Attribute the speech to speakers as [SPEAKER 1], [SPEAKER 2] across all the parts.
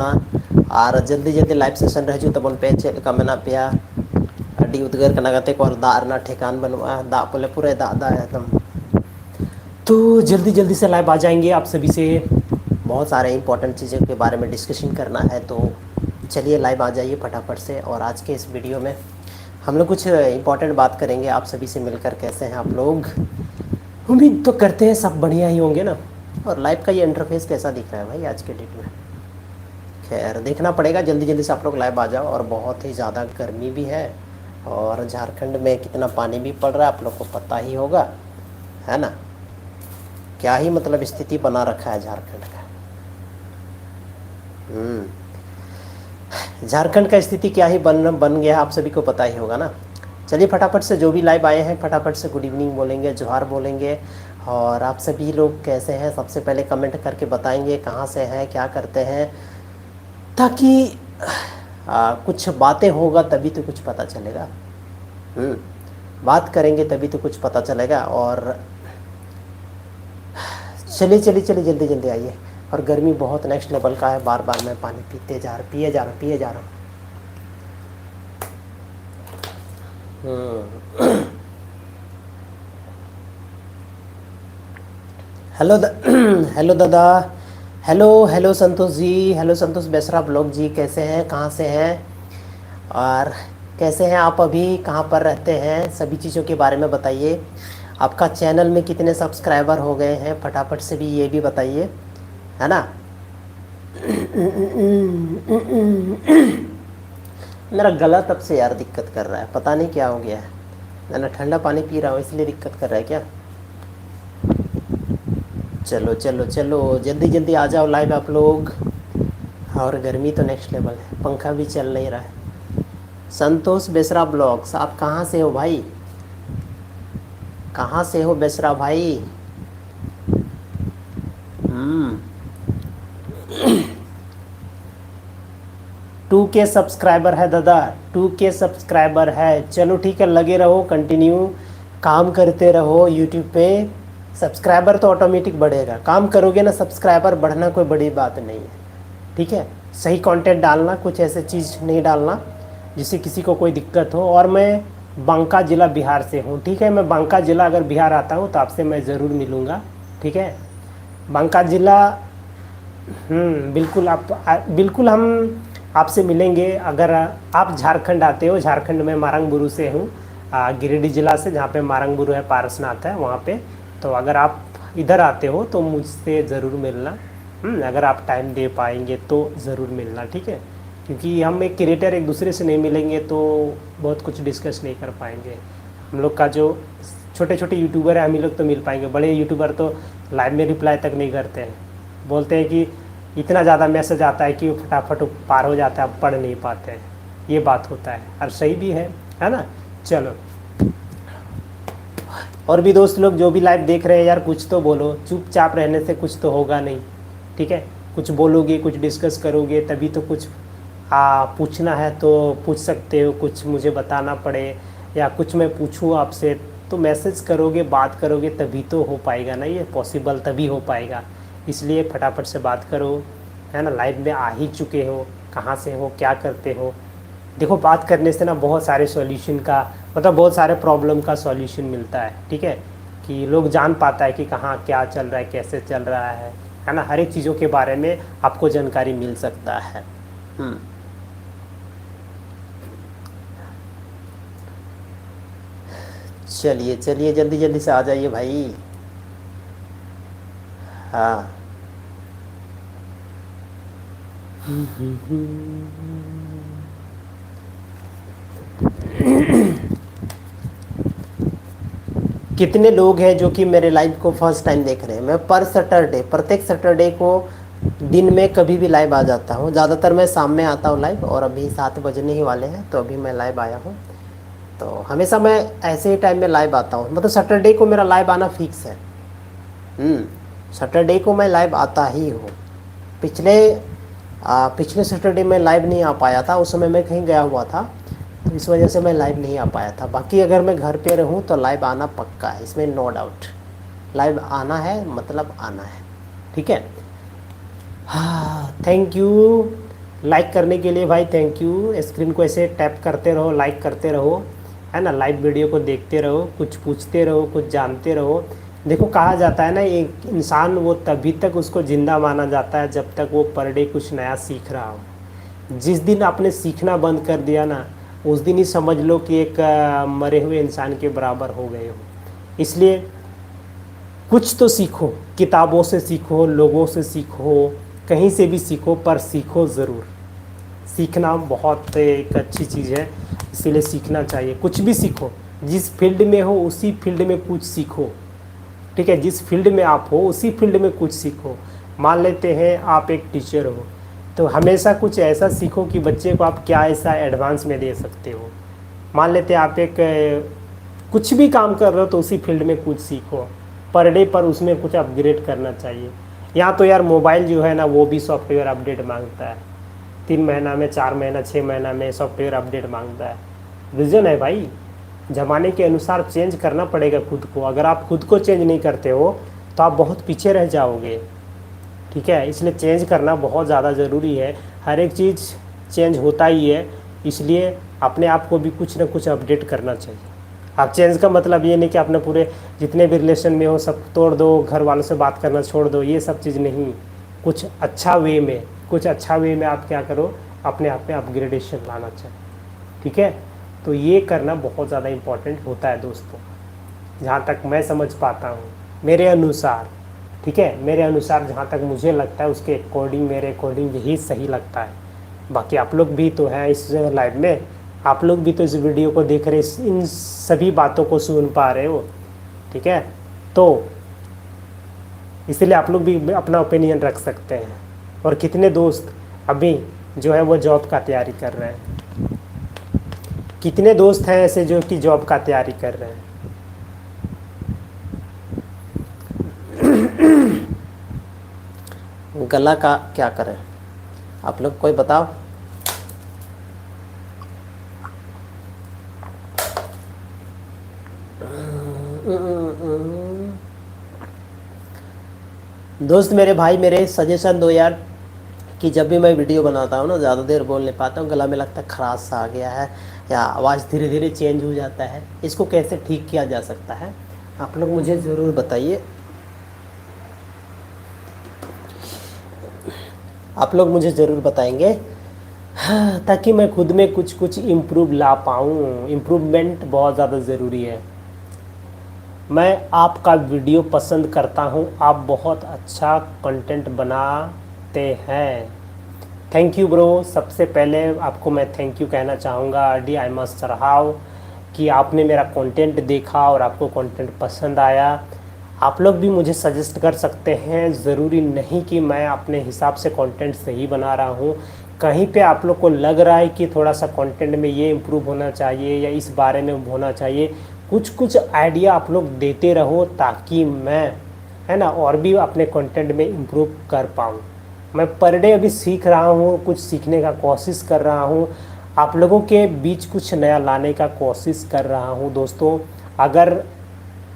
[SPEAKER 1] और जल्दी जल्दी लाइव सेशन रहे तब पे चेक का मेना पे अड़ी उद्गार करना गाते को दाग ठेकान बनूआ दाग बोले पूरे दाग एकदम। तो जल्दी जल्दी से लाइव आ जाएंगे आप सभी से बहुत सारे इंपॉर्टेंट चीज़ों के बारे में डिस्कशन करना है। तो चलिए लाइव आ जाइए फटाफट से। और आज के इस वीडियो में हम लोग कुछ इंपॉर्टेंट बात करेंगे आप सभी से मिलकर। कैसे हैं आप लोग? उम्मीद तो करते हैं सब बढ़िया ही होंगे ना। और लाइव का ये इंटरफेस कैसा दिख रहा है भाई आज के डेट में? खैर देखना पड़ेगा। जल्दी जल्दी से आप लोग लाइव आ जाओ। और बहुत ही ज़्यादा गर्मी भी है और झारखंड में कितना पानी भी पड़ रहा है आप लोग को पता ही होगा, है ना? क्या ही मतलब स्थिति बना रखा है झारखंड का। झारखंड का स्थिति क्या ही बन गया आप सभी को पता ही होगा ना। चलिए फटाफट से जो भी लाइव आए हैं फटाफट से गुड इवनिंग बोलेंगे, जोहार बोलेंगे। और आप सभी लोग कैसे हैं सबसे पहले कमेंट करके बताएंगे कहाँ से हैं, क्या करते हैं, ताकि कुछ बातें होगा तभी तो कुछ पता चलेगा। बात करेंगे तभी तो कुछ पता चलेगा। और चलिए चलिए चलिए जल्दी जल्दी आइए। और गर्मी बहुत नेक्स्ट लेवल का है। बार बार मैं पानी पिए जा रहा हूँ। हेलो हेलो दादा, हेलो संतोष जी, हेलो संतोष बेसरा ब्लॉग जी, कैसे हैं, कहाँ से हैं और कैसे हैं आप? अभी कहाँ पर रहते हैं? सभी चीज़ों के बारे में बताइए। आपका चैनल में कितने सब्सक्राइबर हो गए हैं फटाफट से भी ये भी बताइए, है ना? मेरा गला तब से यार दिक्कत कर रहा है, पता नहीं क्या हो गया है। मैं ठंडा पानी पी रहा हूँ इसलिए दिक्कत कर रहा है क्या? चलो चलो चलो जल्दी जल्दी आ जाओ लाइव आप लोग। और गर्मी तो नेक्स्ट लेवल है, पंखा भी चल नहीं रहा है। संतोष बेसरा ब्लॉग्स, आप कहाँ से हो भाई? कहाँ से हो बेसरा भाई? 2K सब्सक्राइबर है दादा, 2K सब्सक्राइबर है। चलो ठीक है, लगे रहो, कंटिन्यू काम करते रहो यूट्यूब पे। सब्सक्राइबर तो ऑटोमेटिक बढ़ेगा, काम करोगे ना, सब्सक्राइबर बढ़ना कोई बड़ी बात नहीं है। ठीक है, सही कंटेंट डालना, कुछ ऐसे चीज़ नहीं डालना जिससे किसी को कोई दिक्कत हो। और मैं बांका ज़िला बिहार से हूँ, ठीक है? मैं बांका ज़िला अगर बिहार आता हूँ तो आपसे मैं ज़रूर मिलूँगा, ठीक है? बांका ज़िला, बिल्कुल बिल्कुल हम आपसे मिलेंगे। अगर आप झारखंड आते हो, झारखंड में मारंगबुरु से हूँ, गिरिडीह ज़िला से, जहाँ पे मारंगबुरु है, पारसनाथ है वहाँ पे। तो अगर आप इधर आते हो तो मुझसे ज़रूर मिलना। अगर आप टाइम दे पाएंगे तो ज़रूर मिलना, ठीक है? क्योंकि हम एक क्रिएटर एक दूसरे से नहीं मिलेंगे तो बहुत कुछ डिस्कस नहीं कर पाएंगे। हम लोग का जो छोटे छोटे यूट्यूबर है हम ही लोग तो मिल पाएंगे, बड़े यूट्यूबर तो लाइव में रिप्लाई तक नहीं करते हैं। बोलते हैं कि इतना ज़्यादा मैसेज आता है कि वो फटाफट पार हो जाता है, आप पढ़ नहीं पाते हैं। ये बात होता है और सही भी है ना? चलो, और भी दोस्त लोग जो भी लाइव देख रहे हैं यार, कुछ तो बोलो। चुपचाप रहने से कुछ तो होगा नहीं, ठीक है? कुछ बोलोगे, कुछ डिस्कस करोगे तभी तो कुछ पूछना है तो पूछ सकते हो, कुछ मुझे बताना पड़े या कुछ मैं पूछूँ आपसे तो मैसेज करोगे, बात करोगे तभी तो हो पाएगा ना, ये पॉसिबल तभी हो पाएगा। इसलिए फटाफट से बात करो, है ना? लाइव में आ ही चुके हो, कहाँ से हो, क्या करते हो? देखो, बात करने से ना बहुत सारे सॉल्यूशन का मतलब बहुत सारे प्रॉब्लम का सॉल्यूशन मिलता है, ठीक है? कि लोग जान पाता है कि कहाँ क्या चल रहा है, कैसे चल रहा है ना? हर एक चीज़ों के बारे में आपको जानकारी मिल सकता है। चलिए चलिए जल्दी जल्दी से आ जाइए भाई। हाँ कितने लोग हैं जो कि मेरे लाइव को फर्स्ट टाइम देख रहे हैं? मैं पर सैटरडे, प्रत्येक सैटरडे को दिन में कभी भी लाइव आ जाता हूँ। ज़्यादातर मैं शाम में आता हूँ लाइव, और अभी 7 बजने ही वाले हैं तो अभी मैं लाइव आया हूँ। तो हमेशा मैं ऐसे ही टाइम में लाइव आता हूँ, मतलब सैटरडे को मेरा लाइव आना फिक्स है। सैटरडे को मैं लाइव आता ही हूँ। पिछले सैटरडे में लाइव नहीं आ पाया था, उस समय मैं कहीं गया हुआ था तो इस वजह से मैं लाइव नहीं आ पाया था। बाकी अगर मैं घर पे रहूँ तो लाइव आना पक्का है, इसमें नो डाउट। लाइव आना है मतलब आना है, ठीक है? हाँ, थैंक यू लाइक करने के लिए भाई थैंक यू। स्क्रीन को ऐसे टैप करते रहो, लाइक करते रहो, है ना। लाइव वीडियो को देखते रहो, कुछ पूछते रहो, कुछ जानते रहो। देखो कहा जाता है ना, एक इंसान वो तभी तक उसको ज़िंदा माना जाता है जब तक वो पर डे कुछ नया सीख रहा हो। जिस दिन आपने सीखना बंद कर दिया ना, उस दिन ही समझ लो कि एक मरे हुए इंसान के बराबर हो गए हो। इसलिए कुछ तो सीखो, किताबों से सीखो, लोगों से सीखो, कहीं से भी सीखो, पर सीखो ज़रूर। सीखना बहुत एक अच्छी चीज़ है, इसीलिए सीखना चाहिए। कुछ भी सीखो, जिस फील्ड में हो उसी फील्ड में कुछ सीखो, ठीक है। जिस फील्ड में आप हो उसी फील्ड में कुछ सीखो। मान लेते हैं आप एक टीचर हो, तो हमेशा कुछ ऐसा सीखो कि बच्चे को आप क्या ऐसा एडवांस में दे सकते हो। मान लेते हैं आप एक कुछ भी काम कर रहे हो तो उसी फील्ड में कुछ सीखो, पर डे पर उसमें कुछ अपग्रेड करना चाहिए। यहाँ तो यार मोबाइल जो है ना वो भी सॉफ्टवेयर अपडेट मांगता है, 3 महीना में, 4 महीना, 6 महीना में सॉफ्टवेयर अपडेट मांगता है। रीज़न है भाई, ज़माने के अनुसार चेंज करना पड़ेगा खुद को। अगर आप खुद को चेंज नहीं करते हो तो आप बहुत पीछे रह जाओगे, ठीक है। इसलिए चेंज करना बहुत ज़्यादा ज़रूरी है। हर एक चीज़ चेंज होता ही है, इसलिए अपने आप को भी कुछ ना कुछ अपडेट करना चाहिए। आप चेंज का मतलब ये नहीं कि आपने पूरे जितने भी रिलेशन में हो सब तोड़ दो, घर वालों से बात करना छोड़ दो, ये सब चीज़ नहीं। कुछ अच्छा वे में आप क्या करो, अपने आप में अपग्रेडेशन लाना चाहिए, ठीक है। तो ये करना बहुत ज़्यादा इम्पोर्टेंट होता है दोस्तों, जहाँ तक मैं समझ पाता हूँ, मेरे अनुसार, ठीक है। मेरे अनुसार जहाँ तक मुझे लगता है उसके अकॉर्डिंग, मेरे अकॉर्डिंग यही सही लगता है। बाकी आप लोग भी तो हैं इस लाइव में, आप लोग भी तो इस वीडियो को देख रहे, इन सभी बातों को सुन पा रहे हो, ठीक है। तो इसलिए आप लोग भी अपना ओपिनियन रख सकते हैं। और कितने दोस्त अभी जो है वो जॉब का तैयारी कर रहे हैं, कितने दोस्त हैं ऐसे जो कि जॉब का तैयारी कर रहे हैं। गला का क्या करें आप लोग, कोई बताओ। दोस्त मेरे भाई मेरे सजेशन दो यार, कि जब भी मैं वीडियो बनाता हूँ ना ज़्यादा देर बोल नहीं पाता हूँ, गला में लगता है खराश सा आ गया है या आवाज़ धीरे धीरे चेंज हो जाता है। इसको कैसे ठीक किया जा सकता है आप लोग मुझे ज़रूर बताइए। आप लोग मुझे ज़रूर बताएंगे, हाँ, ताकि मैं खुद में कुछ कुछ इम्प्रूव ला पाऊँ। इम्प्रूवमेंट बहुत ज़्यादा ज़रूरी है। मैं आपका वीडियो पसंद करता हूँ, आप बहुत अच्छा कंटेंट बनाते हैं। Thank you bro. सबसे पहले आपको मैं थैंक यू कहना चाहूँगा, डी आई मस्ट सराहाव कि आपने मेरा कंटेंट देखा और आपको कंटेंट पसंद आया। आप लोग भी मुझे सजेस्ट कर सकते हैं, ज़रूरी नहीं कि मैं अपने हिसाब से कंटेंट सही बना रहा हूँ। कहीं पे आप लोग को लग रहा है कि थोड़ा सा कंटेंट में ये इम्प्रूव होना चाहिए या इस बारे में होना चाहिए, कुछ कुछ आइडिया आप लोग देते रहो, ताकि मैं, है ना, और भी अपने कंटेंट में इम्प्रूव कर पाऊँ। मैं पर डे अभी सीख रहा हूँ, कुछ सीखने का कोशिश कर रहा हूँ, आप लोगों के बीच कुछ नया लाने का कोशिश कर रहा हूँ दोस्तों। अगर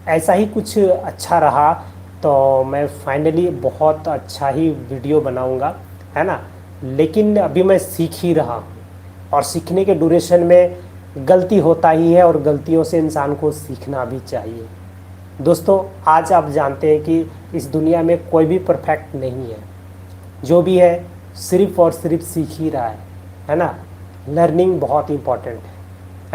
[SPEAKER 1] ऐसा ही कुछ अच्छा रहा तो मैं फाइनली बहुत अच्छा ही वीडियो बनाऊँगा, है ना। लेकिन अभी मैं सीख ही रहा हूँ, और सीखने के ड्यूरेशन में गलती होता ही है, और गलतियों से इंसान को सीखना भी चाहिए दोस्तों। आज आप जानते हैं कि इस दुनिया में कोई भी परफेक्ट नहीं है, जो भी है सिर्फ और सिर्फ सीख ही रहा है ना। लर्निंग बहुत इम्पॉर्टेंट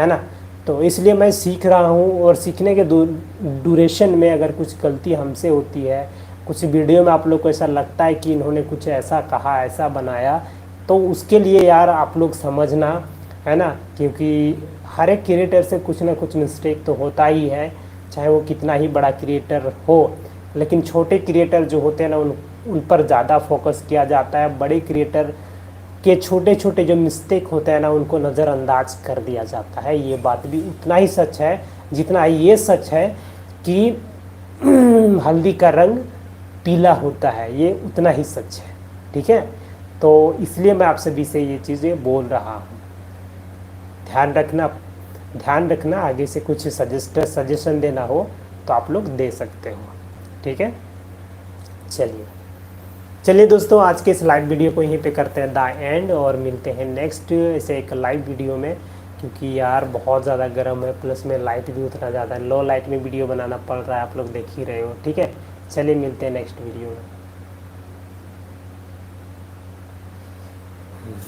[SPEAKER 1] है ना। तो इसलिए मैं सीख रहा हूँ, और सीखने के ड्यूरेशन में अगर कुछ गलती हमसे होती है, कुछ वीडियो में आप लोग को ऐसा लगता है कि इन्होंने कुछ ऐसा कहा, ऐसा बनाया, तो उसके लिए यार आप लोग समझना, है ना। क्योंकि हर एक क्रिएटर से कुछ ना कुछ मिस्टेक तो होता ही है, चाहे वो कितना ही बड़ा क्रिएटर हो। लेकिन छोटे क्रिएटर जो होते हैं ना, उन पर ज़्यादा फोकस किया जाता है। बड़े क्रिएटर के छोटे छोटे जो मिस्टेक होते हैं ना, उनको नज़रअंदाज कर दिया जाता है। ये बात भी उतना ही सच है जितना ये सच है कि हल्दी का रंग पीला होता है, ये उतना ही सच है, ठीक है। तो इसलिए मैं आप सभी से ये चीज़ें बोल रहा हूँ। ध्यान रखना, आगे से कुछ सजेशन देना हो तो आप लोग दे सकते हो, ठीक है। चलिए।
[SPEAKER 2] चलिए दोस्तों, आज के इस लाइव वीडियो को यहीं पे करते हैं द एंड, और मिलते हैं नेक्स्ट ऐसे एक लाइव वीडियो में। क्योंकि यार बहुत ज़्यादा गर्म है, प्लस में लाइट भी उतना ज़्यादा है, लो लाइट में वीडियो बनाना पड़ रहा है, आप लोग देख ही रहे हो। ठीक है, चलिए मिलते हैं नेक्स्ट वीडियो में।